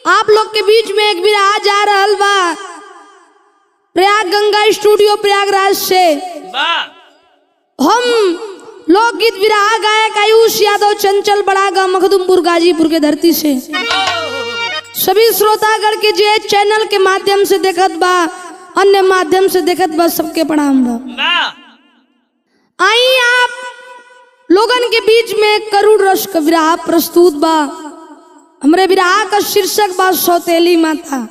आप लोग के बीच में एक बिरहा जा रहल बा प्रयाग गंगा स्टूडियो प्रयागराज से। हम लोकगीत बिरहा गायक आयुष यादव चंचल बड़ागा मखदुमपुर गाजीपुर के धरती से सभी श्रोतागण के जे चैनल के माध्यम से देखत बा अन्य माध्यम से देखत बा सबके प्रणाम बा। आई आप लोगन के बीच में करुण रस का बिरहा प्रस्तुत बा। हमरे बिरहा का शीर्षक बा सौतेली माता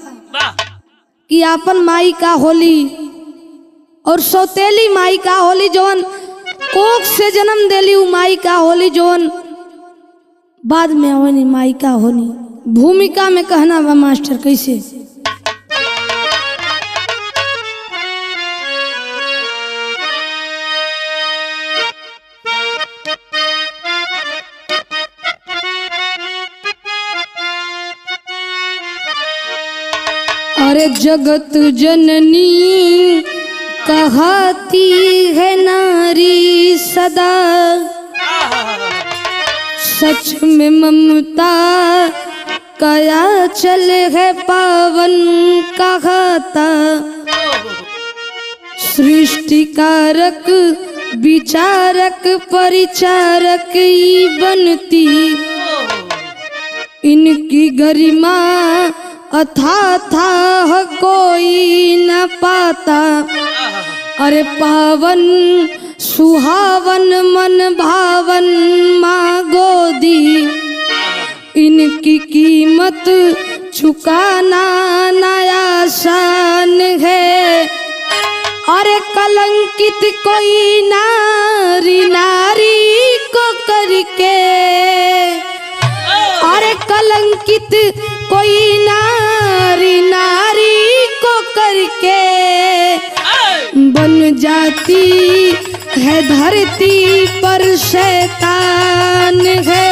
कि आपन माई का होली और सौतेली माई का होली जवन कोख से जन्म देली उ माई का होली जवन बाद में आवनी माई का होली। भूमिका में कहना बा मास्टर कैसे अरे जगत जननी कहती है नारी सदा सच में ममता कया चल है पावन कहता सृष्टिकारक विचारक परिचारक ही बनती इनकी गरिमा अथाथा कोई न पाता। अरे पावन सुहावन मन भावन माँ गोदी इनकी कीमत चुकाना नया आसान है। अरे कलंकित कोई नारी नारी को करके अरे कलंकित कोई नारी नारी को करके बन जाती है धरती पर शैतान है।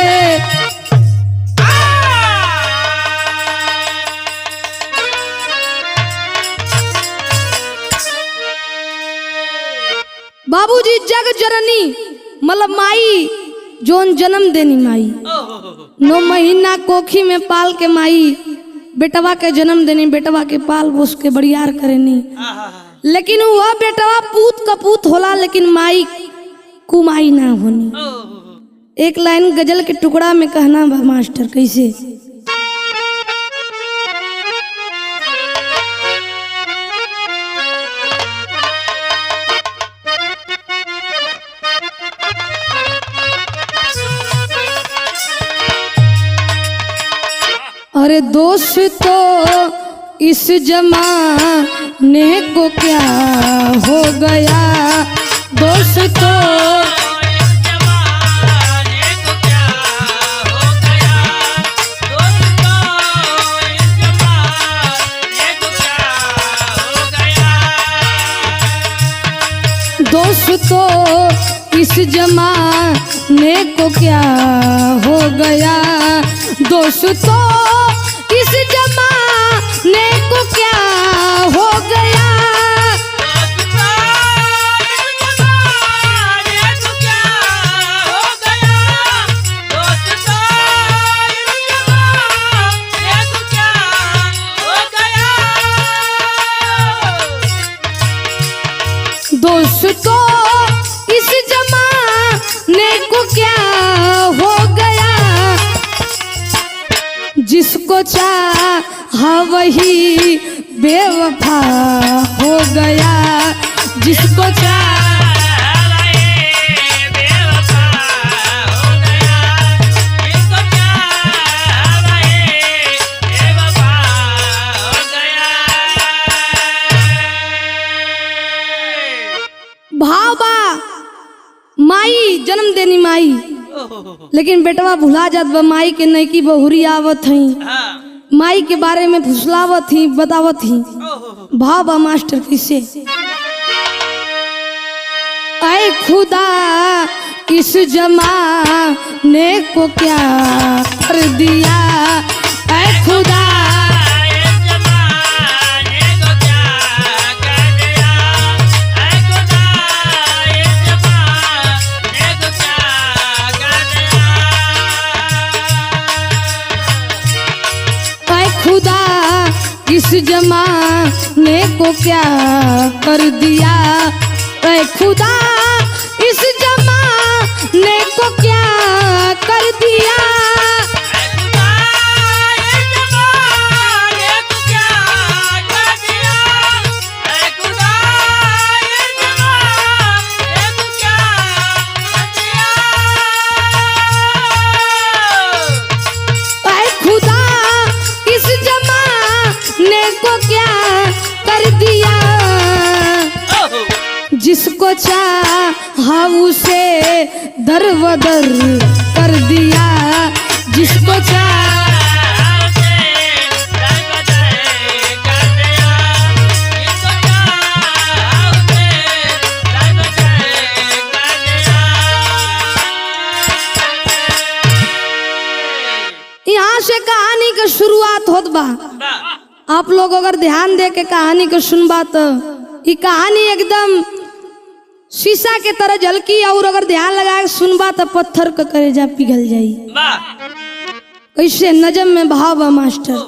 बाबूजी जग जननी मतलब माई जोन जन्म देनी माई 9 महीना कोखी में पाल के माई बेटवा के जन्म देनी बेटवा के पाल पोस के बड़ियार करेनी। लेकिन वह बेटवा पूत कपूत होला लेकिन माई कुमाई ना होनी। एक लाइन गजल के टुकड़ा में कहना बा मास्टर कैसे अरे दोस्तों इस जमाने को क्या हो गया दोस्तों इस जमाने को क्या हो गया दोस्तों इस जमाने को क्या हो गया दोस्तों इस जमाने को क्या हो गया दोस्तों इस जमाने को क्या हो गया जिसको चाहा वही बेवफा हो गया जिसको भावा माई जन्म देनी माई लेकिन बेटवा भुला जात बा माई के नईकी बहुरी आवत हई माई के बारे में फुसलावत ही बतावत ही भावा मास्टर किसे ऐ खुदा इस जमाने को क्या कर दिया ऐ खुदा इस जमाने को क्या कर दिया, ऐ खुदा इस जमाने को क्या कर दिया। जिसको चाहा उसे दर बदर कर दिया, जिसको चाहा उसे दर बदर कर दिया, जिसको चाहा उसे दर बदर कर दिया। यहाँ से कहानी का शुरुआत होत बा। आप लोग अगर ध्यान दे के कहानी को सुनबा तो ये कहानी एकदम शीशा के तरह झलकी, और अगर ध्यान लगा के सुनबा तो पत्थर का कलेजा पिघल जाई। कैसे नजम में भाव है मास्टर।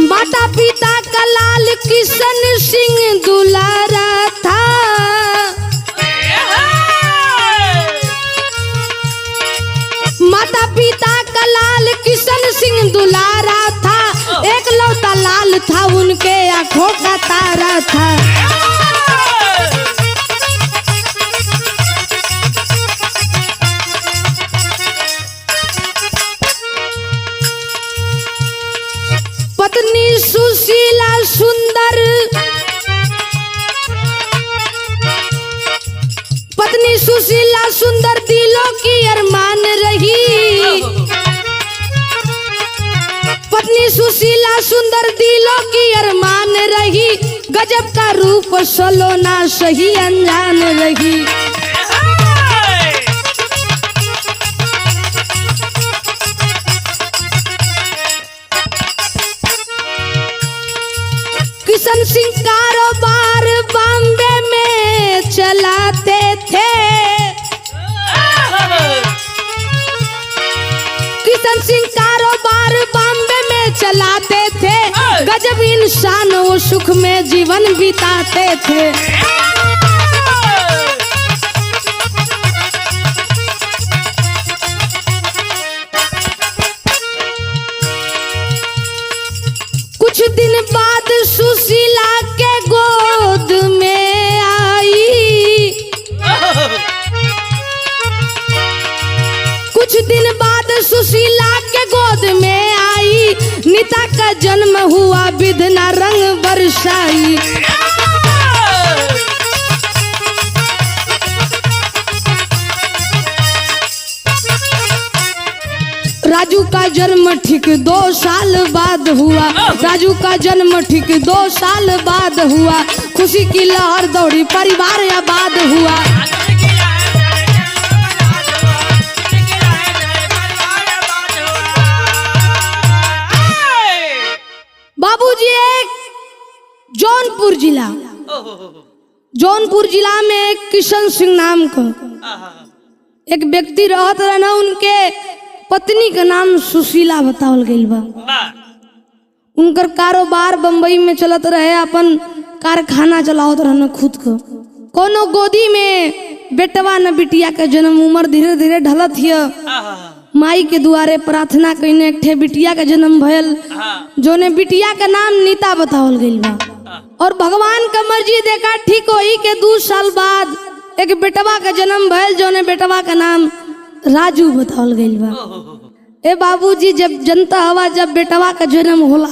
माता पिता का लाल किशन सिंह दुलारा था, माता पिता का लाल किशन सिंह दुलारा था, एक लौता लाल था उनके आंखों का तारा था। पत्नी सुशीला सुंदर, पत्नी सुशीला सुंदर दिलों की अरमान रही, पत्नी सुशीला सुंदर दिलों की अरमान रही, गजब का रूप सलोना सही अनजान रही। किशन सिंह कारोबार बॉम्बे में चलाते थे, किशन सिंह कारोबार बॉम्बे में चलाते थे, गजब इंसान वो सुख में जीवन बिताते थे। कुछ दिन बाद सुशीला के गोद में आई, कुछ दिन बाद सुशीला के गोद में आई, नीता का जन्म हुआ विधना रंग बरसाई। राजू का जन्म ठीक 2 साल बाद हुआ, राजू का जन्म ठीक 2 साल बाद हुआ, खुशी की लहर दौड़ी परिवार आबाद हुआ। बाबूजी एक जौनपुर जिला, जौनपुर जिला में एक किशन सिंह नाम का एक व्यक्ति रहत रहना, उनके पत्नी का नाम सुशीला बतावल गइल बा। उनकर कारोबार बम्बई में चलत रहे, अपन कारखाना चलावत रहना खुद को। कोनो गोदी में बेटवा न बिटिया का जन्म, उम्र धीरे धीरे ढलत हिय। माई के दुआरे प्रार्थना कईने एक ठे बिटिया का जन्म भयल, जोने बिटिया का नाम नीता बतावल गइल बा। और भगवान का मर्जी देखा ठीक होई के 2 साल बाद एक बेटवा का जन्म भयल, जोने बेटवा का नाम राजू बतावल गइल बा। ए बाबूजी, जब जनता हवा जब बेटवा का जन्म होला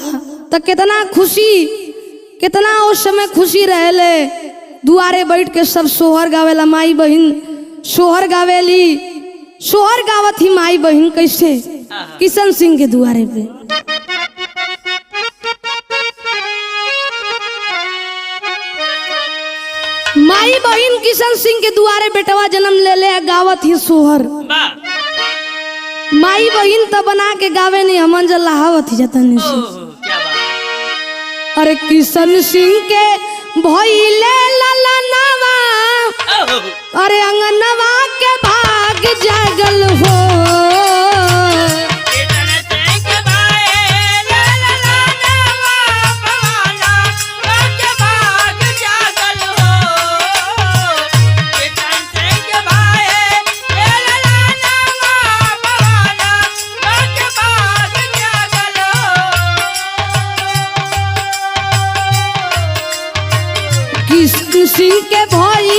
तो कितना खुशी, कितना उस समय खुशी रहेले। दुआरे बैठ के सब सोहर गावेला, माई बहन सोहर गावेली, सोहर गावत ही माई बहन कैसे किशन सिंह के दुआरे पे। माई बहन किशन सिंह के दुआरे बेटवा जन्म ले ले, गावत ही सोहर। माई बहन तो बना के गावे नहीं, हमन जलावत ही जतन से। अरे किशन सिंह के भइले ललनवा अरे अंगनवा के भाग जागल हो किशन सिंह के भई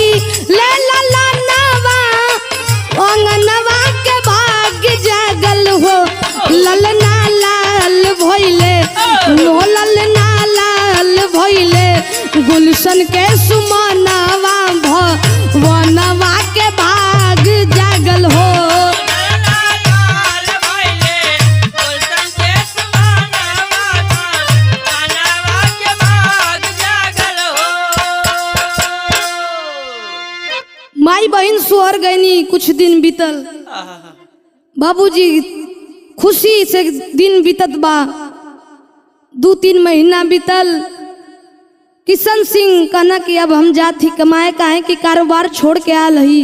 ले ललनवा अंगनवा के भाग जागल हो ललना लाल भइले नो ललना लाल भइले गुलशन के सुमनवा भवनवा के भाग जागल हो माई बहन सोहर गईनी कुछ दिन बीतल बाबूजी खुशी से दिन बीतत बा 2-3 महीना बीतल किशन सिंह कहना कि अब हम जाती कमाए काहे कि कारोबार छोड़ के आल ही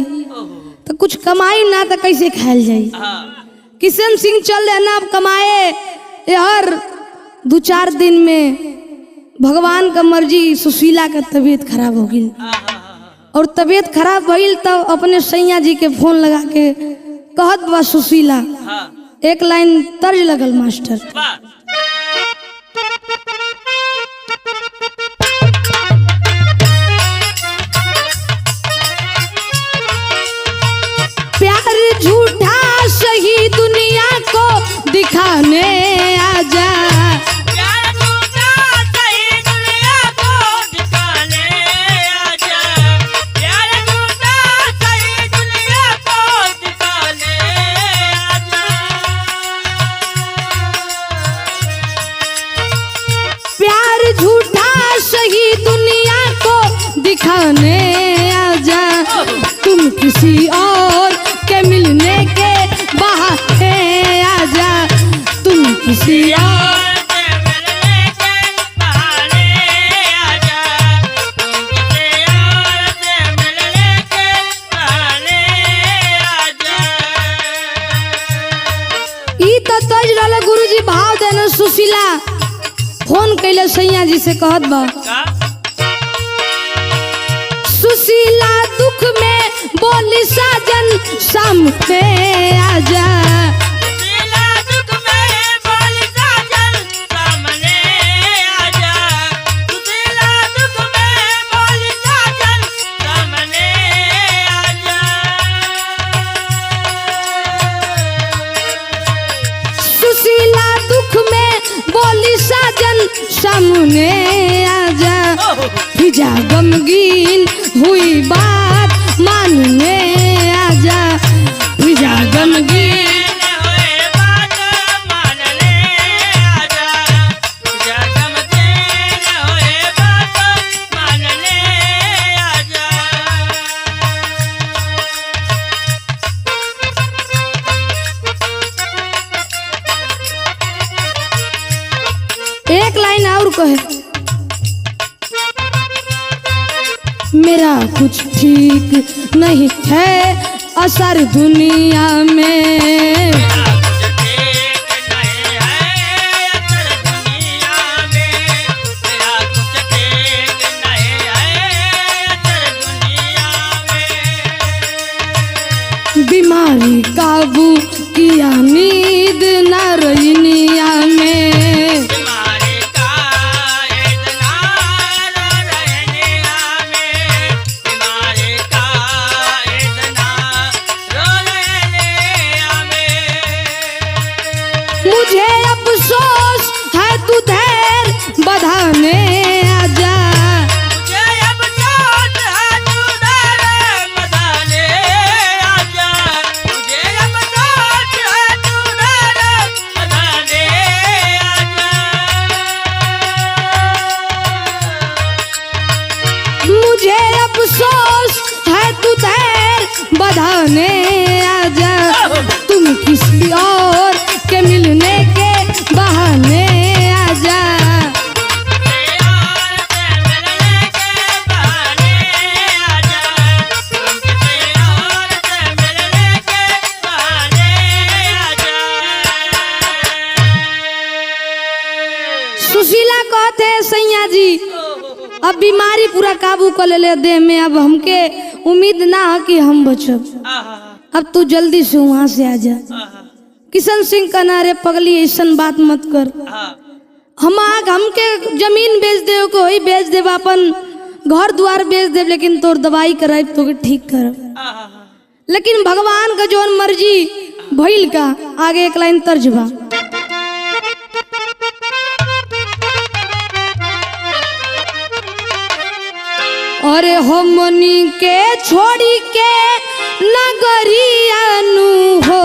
तो कुछ कमाई ना तो कैसे खायल जाई किशन सिंह चल देना अब कमाए यार 2-4 दिन में भगवान का मर्जी सुशीला का तबीयत खराब हो गई और तबीयत खराब भइल तो अपने सैया जी के फोन लगा के कहत बा सुशीला एक लाइन तर्ज लगल मास्टर प्यार झूठा सही दुनिया को दिखाने आजा दिखाने आजा तुम किसी और के मिलने के बहाने आजा तुम किसी और के मिलने के बहाने आजा तुम किसी और के मिलने के बहाने आजा। ई तो तज रहल गुरुजी भाव देना सुशीला फोन कैले सैया जी से कहत बा सुशीला दुख में बोली साजन सामने आजा सुशीला दुख में बोली साजन सामने आजा सुशीला दुख में बोली साजन सामने आजा सुशीला दुख में बोली साजन सामने आजा फिजा गमगीन हुई बात मानने आजा फिजा गमगीन हुई बात मानने आजा फिजा गमगीन हुई बात मानने आजा। एक लाइन और कहे मेरा कुछ ठीक नहीं है असर दुनिया में बीमारी काबू किया नींद न रजनिया में मुझे अफसोस है तू धैर्य बधाने आजा मुझे अफसोस है तू धैर्य बधाने आजा मुझे अफसोस है तू धैर्य बधाने आजा मुझे अफसोस है तू धैर्य बधाने आजा तुम किसी और के मिलने के बहाने आजा अब बीमारी पूरा काबू कर ले देह में। अब हमके उम्मीद ना है कि हम बचब। अब तू जल्दी से वहां से आ जा। किशन सिंह कहना रे पगली ऐसा बात मत कर। हमके जमीन बेच दे को ही बेच देब, अपन घर द्वार बेच देब, लेकिन तोर दवाई कराब तो ठीक कर। लेकिन भगवान का जोन मर्जी भइल का। आगे एक लाइन तर्ज बा। अरे हमनी के छोड़ी के नगरियानु हो,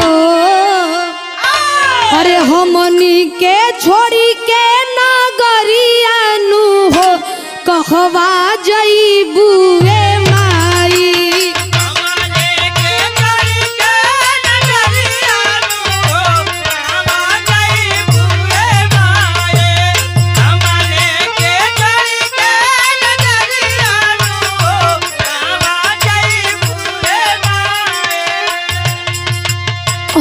अरे हमनी के छोड़ी के नगरियानु हो, कहवा जइबू ए माई।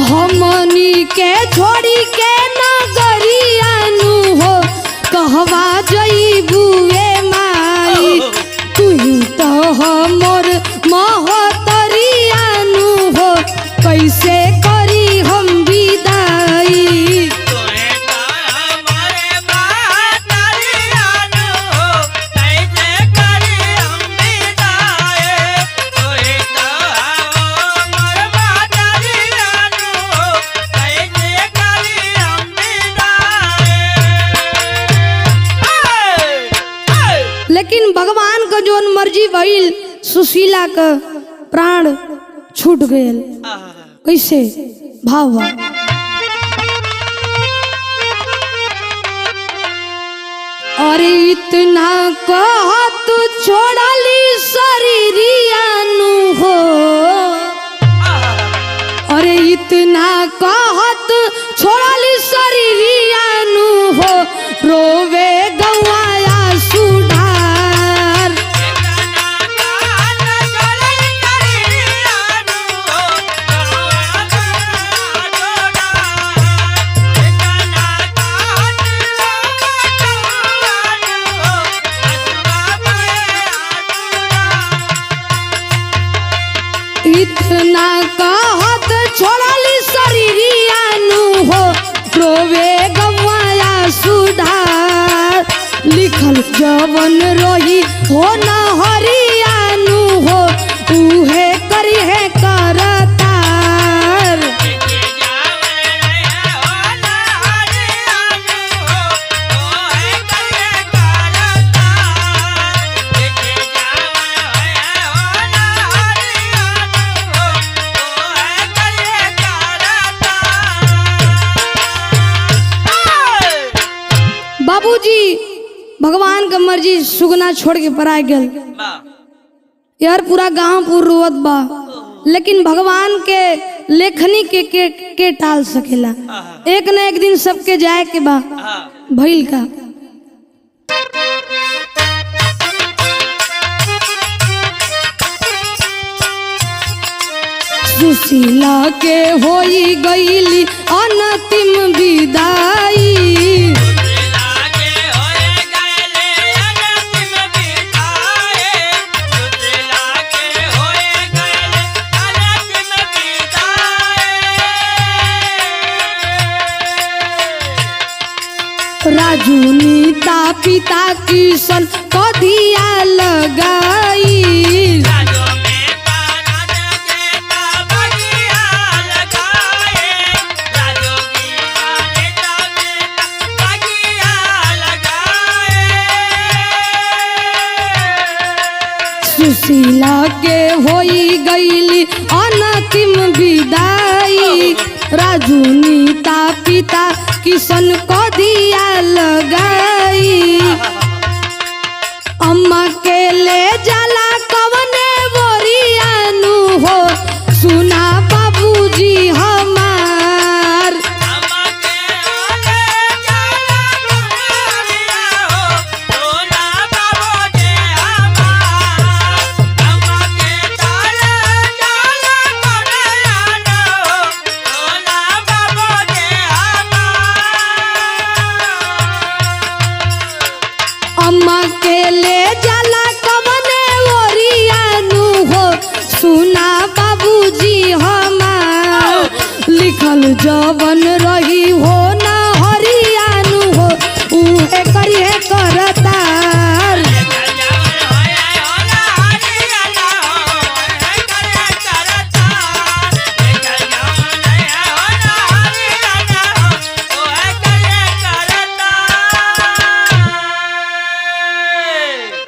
हमनी के छोड़ी के नगरियानु हो, कहवा जइबू ए माई। तू तो हमर महतरियानु हो, कैसे करी हम विदाई। लेकिन भगवान का जोन मर्जी भइल, सुशीला का प्राण छूट गए। कैसे भाव बा। अरे इतना कहत छोड़ली शरीरियानु हो, अरे इतना कहत छोड़ली शरीरियानु हो, रोवे गवाया सुधार। इतना कहत छोड़ली शरीरियानु हो, रोवे गवाया सुधार। लिखल जवन रोही हो न हरियानु हो, उहे करी है करतार। बाबूजी भगवान का मर्जी सुगना छोड़ के पराय गल। यार पूरा गांव पूर रोवत बा, लेकिन भगवान के लेखनी के टाल सकेला। एक न एक दिन सबके जाए के बा। भइल का सुशीला के होई गईली अंतिम विदाई। राजू नीता पिता किशन कदिया लगाई। सुशीला के होई गईली अंतिम विदाई। राजू नीता पिता किशन को दिया लगाई। अम्मा के ले जाला कवने बोरियानु हो, सुना बाबूजी हमार। अम्मा के ले जाला कवने हो, सुना बाबूजी हमार। अम्मा के ले जाला कवने हो, सुना बाबूजी हमार। अम्मा के ले जा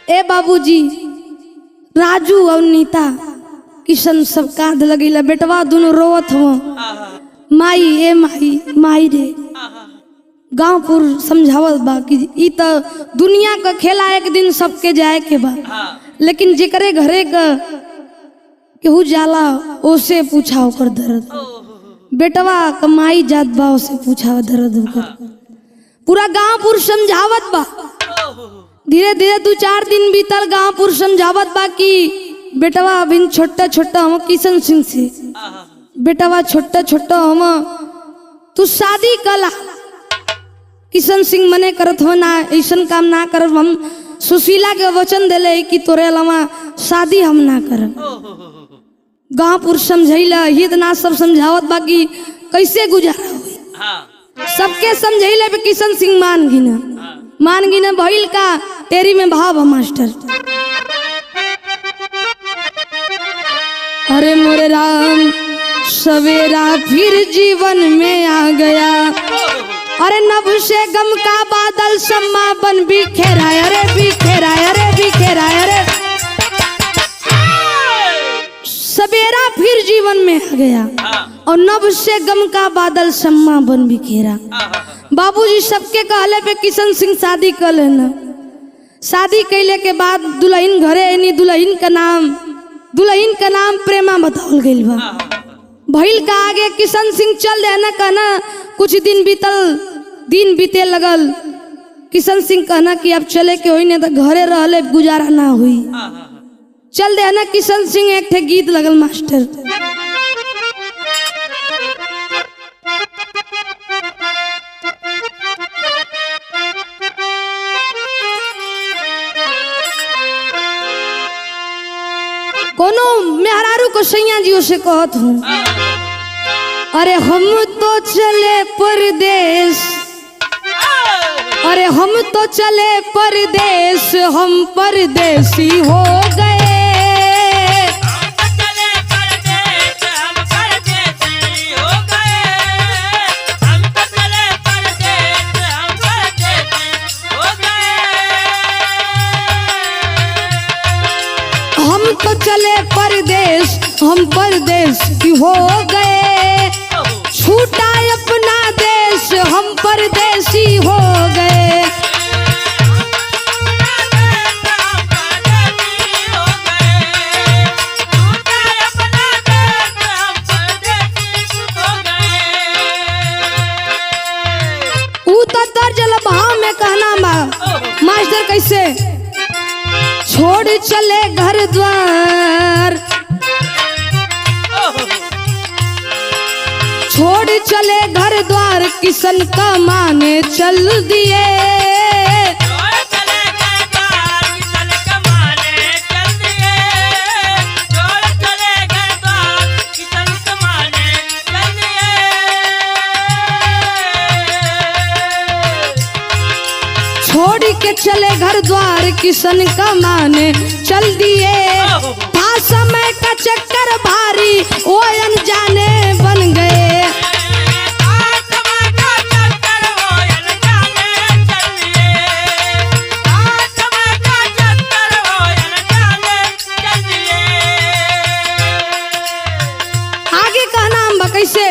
ए बाबूजी राजू और नीता किशन सब कांध लगेला बेटवा दोनों रोवत हो माई ए माई माई रे गांवपुर समझावत बा कि ई त दुनिया का खेला एक दिन सबके जाए के बा लेकिन जेकरे घरे का केहू जाला ओसे पूछा ओकर दर्द बेटवा कमाई जात बा ओसे पूछा दर्द ओकर पूरा गांवपुर समझावत बा धीरे धीरे 2-4 दिन बीतल गांवपुर समझावत बा कि बेटवा अभी छोटा छोटा हम किशन सिंह से बेटवा छोटा छोटा हम तू शादी कला किशन सिंह मने करत हो ना ऐसन काम ना करब हम सुशीला के वचन दिले कि तोरे अलावा शादी हम ना करब गांवपुर समझैला हित ना सब समझावत बाकी कैसे गुजारा हुई सबके समझैले पे किशन सिंह मान गिना भइल का तेरी में भाव है मास्टर अरे मोरे राम सवेरा फिर जीवन में आ गया अरे नभ से गम का बादल सम्मा बन बिखेरा अरे बिखेरा अरे बिखेरा अरे सवेरा फिर जीवन में आ गया और नभ से गम का बादल सम्मा बन बिखेरा बाबूजी सबके कहले पे किशन सिंह शादी कर लेना शादी कैले के बाद दुल्हन घरे आनी दुल्हन का नाम प्रेमा बतावल गइल बा भइल का आगे किशन सिंह चल देना कहना कुछ दिन बीते लगल किशन सिंह कहना कि अब चले के होई ने तो घरे रहले गुजारा ना हुई चल देना किशन सिंह एक ठे गीत लगल मास्टर कोनो मेहरारू को सैया जी से कहत हूँ अरे हम तो चले परदेश अरे हम तो चले परदेश हम परदेसी हो गए हम तो चले परदेश हम परदेसी हो गए छूटा अपना देश हम परदेसी हो गए तर्जल भाव में कहना मास्टर कैसे छोड़ चले घर द्वार छोड़ चले घर द्वार किशन का माने चल दिए छोड़ के चले घर द्वार किशन का माने चल दिए था समय का चक्कर भारी वो अनजाने बन गए आगे कहना हम कैसे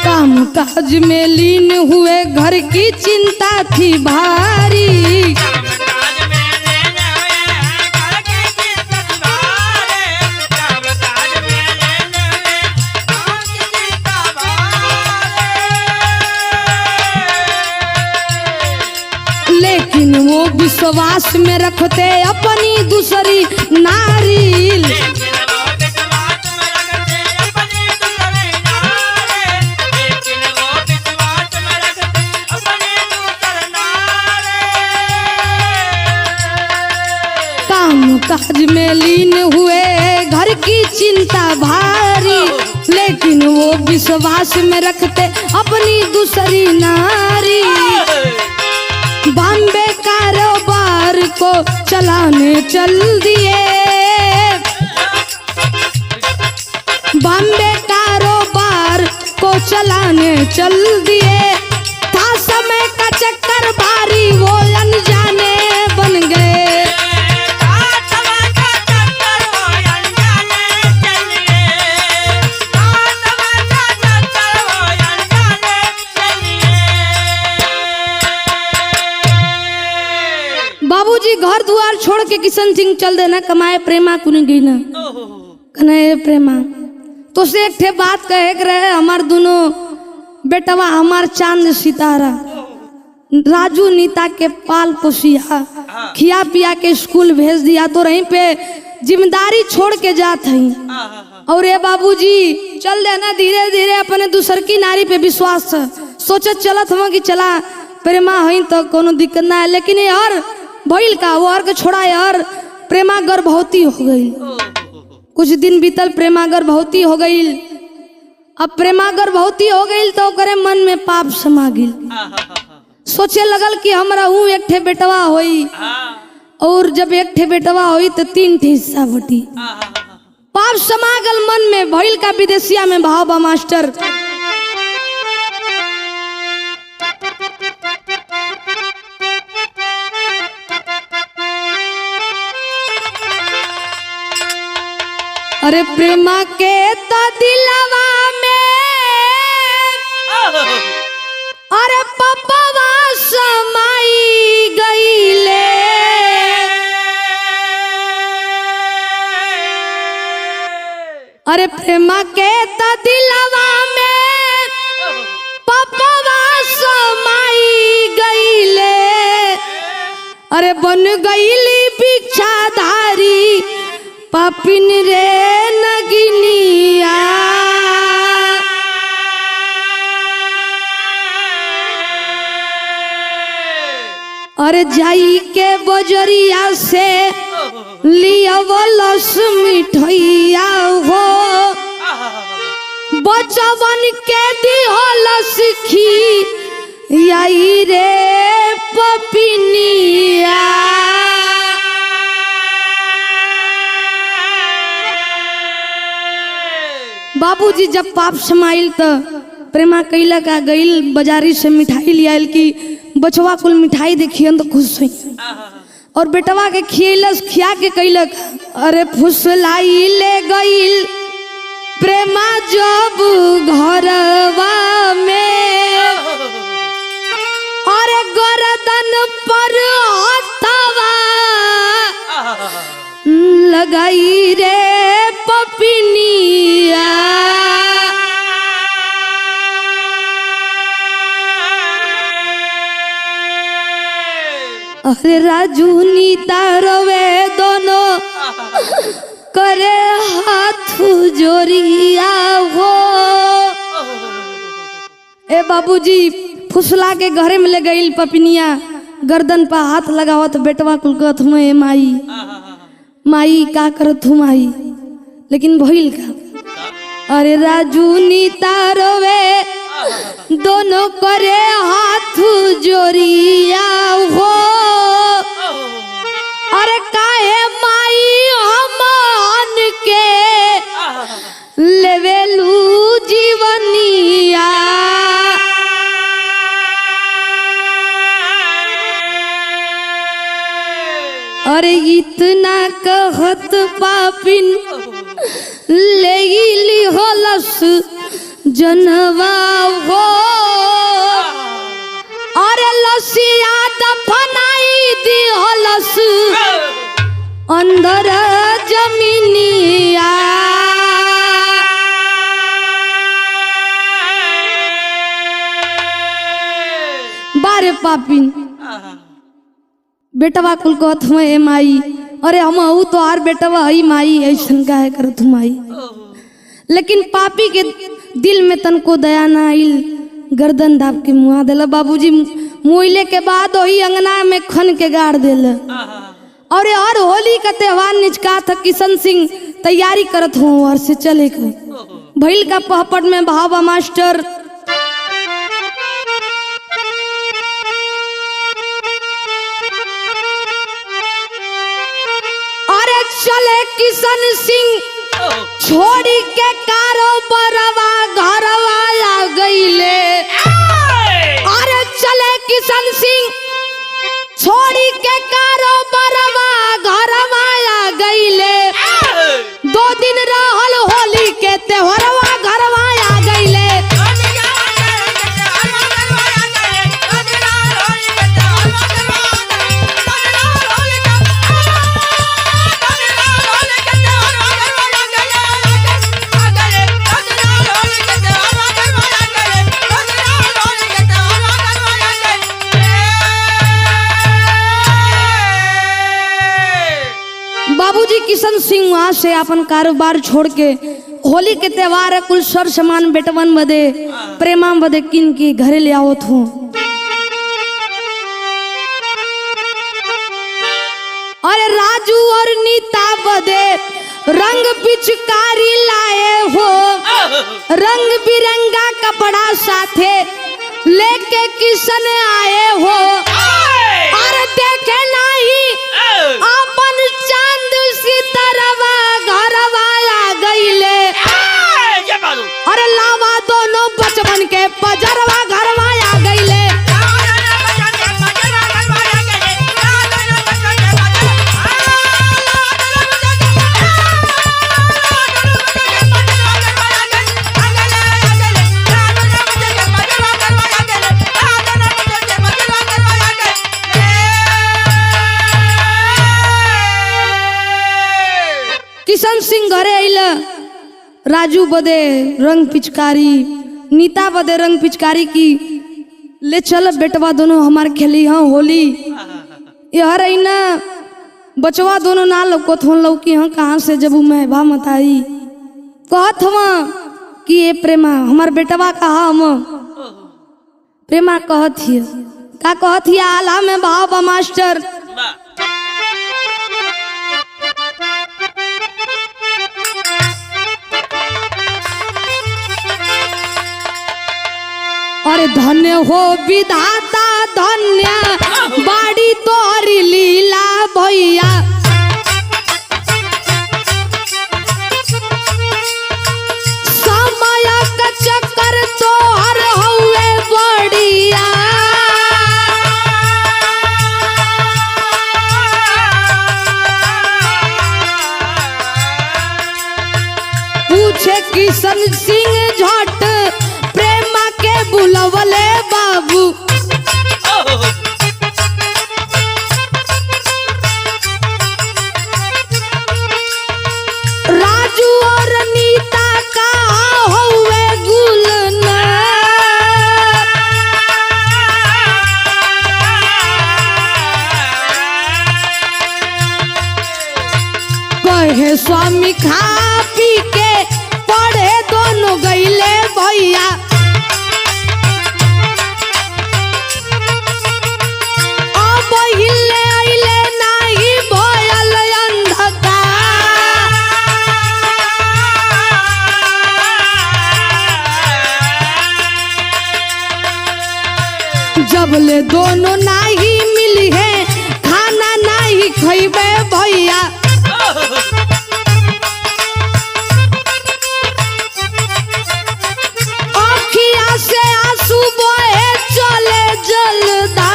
काम काज में लीन हुए घर की चिंता थी भारी लेकिन वो विश्वास में रखते अपनी दूसरी नारी काज में लीन हुए घर की चिंता भारी लेकिन वो विश्वास में रखते अपनी दूसरी नारी बॉम्बे कारोबार को चलाने चल दिए बॉम्बे कारोबार को चलाने चल दिए था समय का चक्कर भारी वो अनजाने बन गए। काटवा का चक्कर वो अनजाने चलिए, काटवा का चक्कर वो अनजाने चलिए। बाबूजी घर द्वार छोड़ के किशन सिंह चल देना कमाए प्रेमा कुन गई ना कने प्रेमा तो से एक ठे बात कहे के रहे हमार दोनों बेटवा हमार चांद सितारा राजू नीता के पाल पोसिया खिया पिया के स्कूल भेज दिया तो रहीं पे जिम्मेदारी छोड़ के जात हई। और ये बाबूजी चल देना धीरे धीरे अपने दूसर की नारी पे विश्वास सोचत चलत हम कि चला प्रेमा हई तो कोनो दिक्कत ना है। लेकिन यार भइल का वो के छोड़ा यार प्रेमा गर्भवती हो गई। कुछ दिन बीतल प्रेमा गर्भवती हो गई। अब प्रेमा गर्भवती हो गई तो करे मन में पाप समा गई। सोचे लगल कि हमरा हूँ एक ठे बेटवा होई और जब एक ठे बेटवा होई तो 3 ठे हिस्सा बटी। पाप समा गल मन में भइल का विदेशिया में भाव बा मास्टर। अरे प्रेमा के तो दिलवा में अरे पप्पवा समाई गईले। अरे प्रेमा के तो दिलवा में पप्पवा समाई गईले। अरे बन गईली भिक्षाधारी पापिन रे नगिनिया। अरे जाई के बजरिया से लिया लस मिठैया हो बचवन के दिहलस खी आई रे पपिनिया। बाबूजी जब पाप समाइल तो प्रेमा कैला का गईल बाजारी से मिठाई लिया कि बचवा कुल मिठाई देखियन तो खुश हुई और बेटवा के खियलस खिया के कैलक। अरे फुसलाई ले गईल प्रेमा जब घरवा में अरे गर्दन पर हथवा लगाई रे पपिनिया। अरे राजू नीता रवे दोनों करे हाथ जोरिया हो। ए बाबूजी फुसला के घरे में ले गई पपिनिया गर्दन पर हाथ लगावा तो बेटवा कुल कहत हुए माई माई का करत हूँ माई। लेकिन भइल का अरे राजू नीता रोवे दोनों करे हाथ जोरिया हो। अरे काहे माई हमान के लेवेलू जीवनिया। अरे इतना कहत पापिन ले ली हलस जनवा हो। अरे लसिया दफनाई दी हलस अंदर जमीनिया। बारे पापिन बेटवा कुल कहत हुए माई अरे हम तो आर बेटवा हई माई ऐसन काहे करत हूँ माई। लेकिन पापी के दिल में तनको दया ना आइल गर्दन दाब के मुआ देला। बाबूजी मुइले के बाद वही अंगना में खन के गाड़ देला। और हर होली का त्योहार निचका था किशन सिंह तैयारी करत हूँ और से चले का भइल का पहपट में भावा मास्टर। अरे चले किशन सिंह छोड़ी के कारोबारवा घरवा आ गईले। अरे चले किशन सिंह छोड़ी के कारोबारवा घरवा आ गईले। 2 दिन रहल होली के त्योहारवा घरवा आ गईले। बाबूजी किशन सिंह वहां से अपन कारोबार छोड़ के होली के त्योहार कुल सर सामान बेटवन बदे प्रेमा बदे किन के घरे ले आवत हूँ। अरे राजू और नीता बदे रंग पिचकारी लाए हो। रंग बिरंगा कपड़ा साथे लेके किशन आए हो। और देखे नहीं अपन चांद सितारवा घरवा आ गईले। अरे लावा दोनों बचपन के पजरवा घरवा आ गईले। किशन सिंह घरे आइल। राजू बदे रंग पिचकारी, नीता बदे रंग पिचकारी की ले चल बेटवा दोनों हमार खेली हाँ होली। यह रही ना बचवा दोनों ना लौकत हो लौकी हाँ कहाँ से जब मैं भा मताई कहत हवा कि ये प्रेमा हमार बेटवा कहा हम प्रेमा कहत हिय का कहत हिय आला में भाव मास्टर अरे धन्य हो विधाता धन्य बाड़ी तोरी लीला भैया। समय का चक्कर तोहर हुए बढ़िया। पूछे किशन सिंह झट प्रेमा के बुलवले बाबू। राजू और नीता का हुए गुलना। कहे स्वामी खा पी के पढ़े दोनों गईले भैया। जबले दोनों नाही मिली है खाना नाही खइबे भैया। अखिया से आंसू बहे चले जलदा।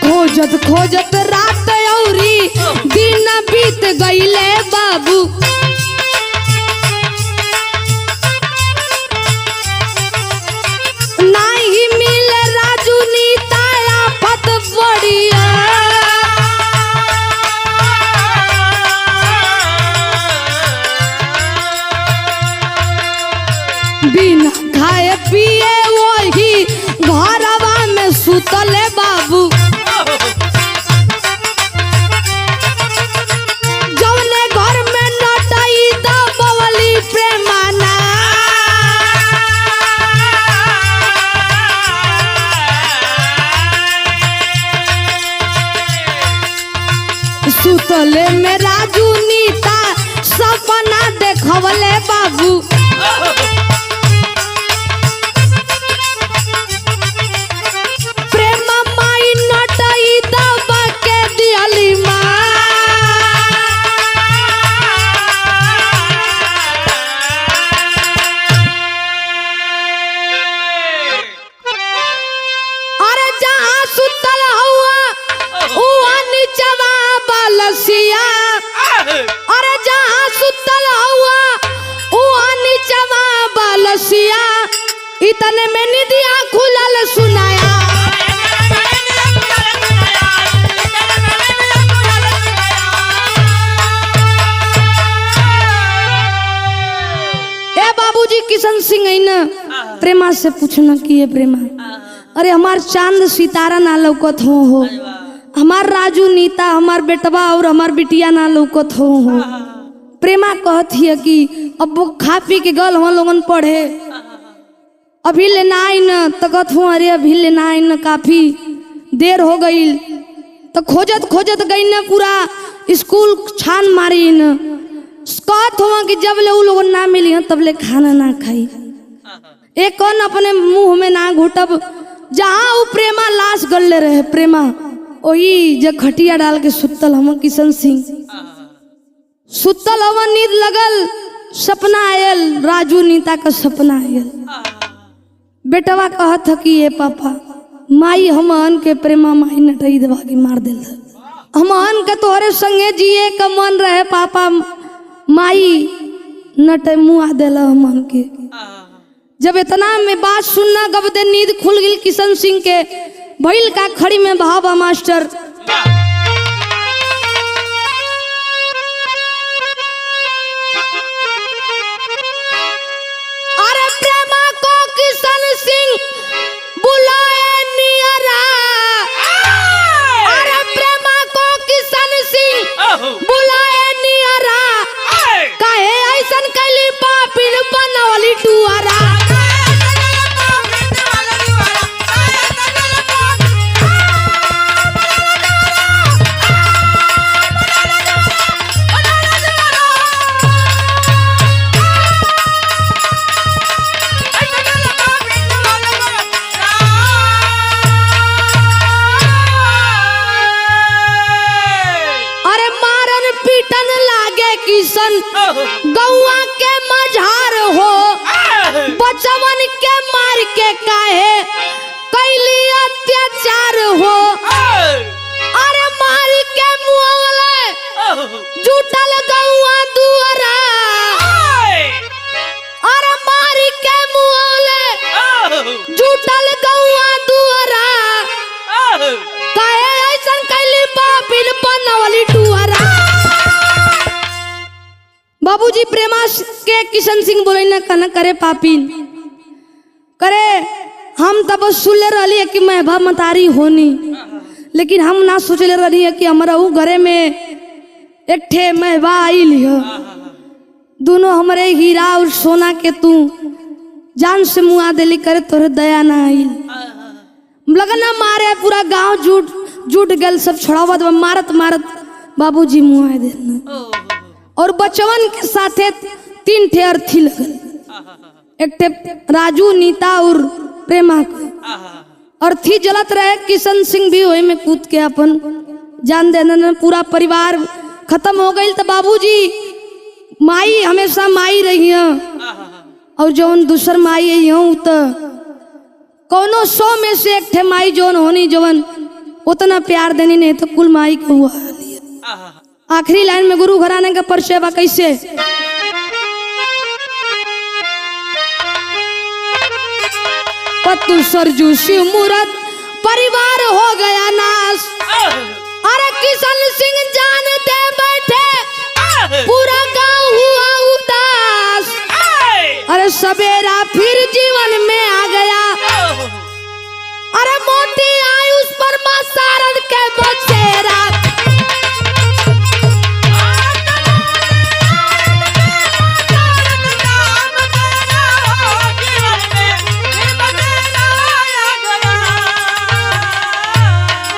खोजत खोजत रात औरी दिन बीत गईले बाबू। नहीं मिले राजू नीता आफत बढ़िया। बिना खाए पिए वही घरवा में सुतले बाबू। जौने घर में नटाई दबवली प्रेमाना। सुतले में राजू नीता सपना देखवले बाबू। प्रेमा माई नटाई दबा के दियली माँ। इतने में निदिया खुलल सुनाया। ए बाबूजी किशन सिंह है ना, प्रेमा से पूछना कि ये प्रेमा, अरे हमार चांद सितारा ना लौकत हो, हमार राजू नीता हमार बेटवा और हमार बिटिया ना लौकत हो। प्रेमा कहत है कि अब वो खा पी के गल हम लोगन पढ़े, अभी लेना आई न, तो कहत हूँ अरे अभी लेना आई न, काफी देर हो गई। तो खोजत खोजत गई न, पूरा स्कूल छान मारी न। कहत हुआ कि जब ले उ लोगन ना मिली तब ले खाना ना खाई, एक कौन अपने मुंह में ना घुटब। जहाँ वो प्रेमा लाश गले रहे, प्रेमा वही जो खटिया डाल के सुतल हम किशन सिंह सुतल हम, नींद लगल, सपना आयल, राजू नीता का सपना आयल। बेटवा कहत है कि ये पापा माई हमन के प्रेमा माई नटई दबा के मार दिल, हमन के तोहरे संगे जिए का मन रहे पापा, माई नटे मुआ दिल हमन के। जब इतना में बात सुनना गब दे नींद खुल गई किशन सिंह के, भइल का खड़ी में भावा मास्टर। अरे प्रेमा को किशन सिंह बुलाए नियरा, अरे प्रेमा को किशन सिंह बुलाए नियरा, काहे ऐसन कैली पापिन बनवली टुआरा। किशन गौआ के मझार हो, बचवन के मार के काहे कैली अत्याचार हो। अरे मार के मुआवले जुटल गौआ दुआरा, अरे मार के मुआवले जुटल गौआ दुआरा, काहे ऐसन कैली पापिन बनवली टुआरा। बाबूजी प्रेमा के किशन सिंह बोले न कन करे पापिन करे, हम तब सुनले रही है कि मैं भा मतारी होनी, लेकिन हम ना सोचले रही है कि हमारा वो घरे में एक ठे महबा आइल है, दोनों हमारे हीरा और सोना के तू जान से मुआ दिली करे, तोरे दया ना आइल। लगना मारे पूरा गांव जुट गल, सब छोड़ावत मारत मारत बाबूजी मुआ देना। और बचवन के साथे 3 ठे अर्थी लगल, एक ठे राजू नीता और प्रेमा को अर्थी जलत रहे। किशन सिंह भी वही में कूद के अपन जान देना, पूरा परिवार खत्म हो गई। तो बाबूजी माई हमेशा माई रही है, और जौन दूसर माई है तो कौनो 100 में से एक ठे माई जौन होनी, जौन उतना प्यार देनी नहीं तो कुल माई को हुआ। आखिरी लाइन में गुरु घराने का परिचय बा कैसे, पत्तू सरजू शिव मूरत परिवार हो गया नाश। अरे किशन सिंह जान दे बैठे, पूरा गांव हुआ उदास। अरे सवेरा फिर जीवन में